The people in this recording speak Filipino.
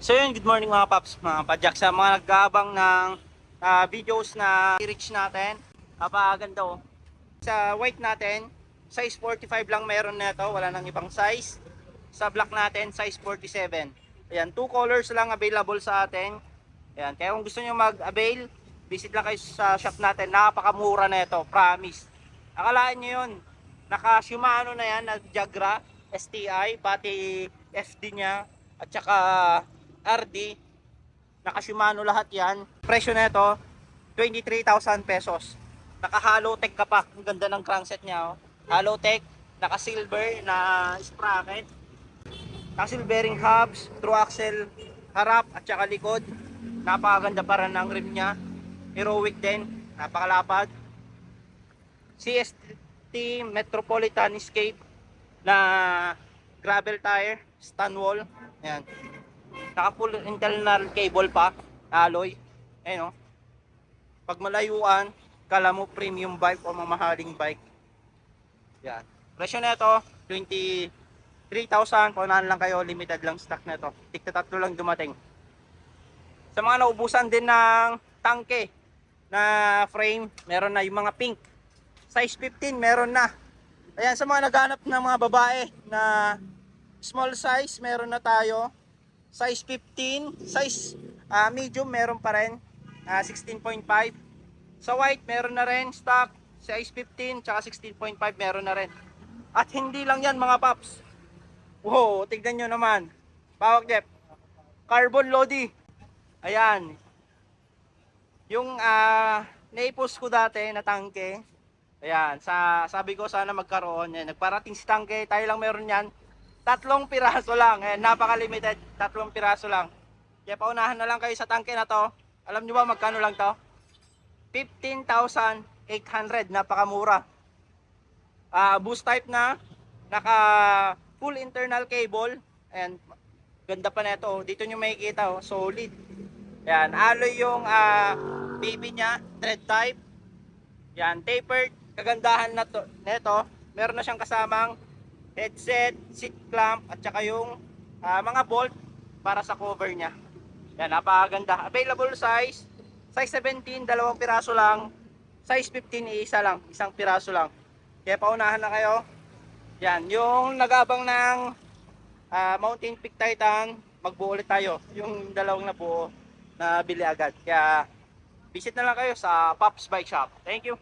So yun, good morning mga paps, mga padyak sa mga nag-aabang ng videos na i-reach natin. Napakaganda oh. Sa white natin, size 45 lang meron na ito, wala nang ibang size. Sa black natin, size 47. Ayan, 2 colors lang available sa atin. Ayan, kaya kung gusto nyo mag-avail, visit lang kayo sa shop natin. Napakamura na ito, promise. Akalaan nyo yun, naka-Shimano na yan, nag-Jagra, STI, pati FD niya, at saka RD, naka-Shimano lahat yan. Presyo na ito, 23,000 pesos. Naka-Halotech ka pa, ang ganda ng crankset niya. Oh. Halotech, naka-silver na sprocket, naka-silvering hubs, through axle, harap at saka likod. Napakaganda pa rin ng rim niya. Heroic din, napakalapad. CST Metropolitan Escape na gravel tire, stand wall. Ayan. Naka full internal cable pa, alloy. Ayan o. Pag malayuan, kala mo premium bike o mamahaling bike. Yan. Presyo na ito, 23,000. Paunahan lang kayo, limited lang stock na ito. Tigta-tatlo lang dumating. Sa mga naubusan din ng tangke na frame, meron na yung mga pink. Size 15, meron na. Ayan, sa mga naghanap ng mga babae na small size, meron na tayo. Size 15, size medium meron pa rin, 16.5. Sa white meron na rin stock, size 15 tsaka 16.5 meron na rin. At hindi lang yan mga paps. Wow, tignan nyo naman. Bawak Jeff, carbon lodi. Ayan. Yung naipos ko dati na tangke. Ayan, sabi ko sana magkaroon. Ayan, nagparating si tangke, tayo lang meron yan. 3 piraso lang. Ayan, napaka-limited. 3 piraso lang. Kaya paunahan na lang kayo sa tangke na to. Alam nyo ba magkano lang to? 15,800. Napakamura. Boost type na. Naka full internal cable. Ayan, ganda pa na ito. Dito nyo makikita. Oh, solid. Ayan, alloy yung baby nya. Thread type. Yan, tapered. Kagandahan na to, neto, meron na siyang kasamang headset, seat clamp, at saka yung mga bolt para sa cover niya. Yan, napakaganda. Available size, size 17, 2 piraso lang. Size 15, isa lang, 1 piraso lang. Kaya paunahan na kayo. Yan, yung nag-abang ng Mountain Peak Titan, magbuo ulit tayo. Yung dalawang nabuo na bili agad. Kaya visit na lang kayo sa Pops Bike Shop. Thank you.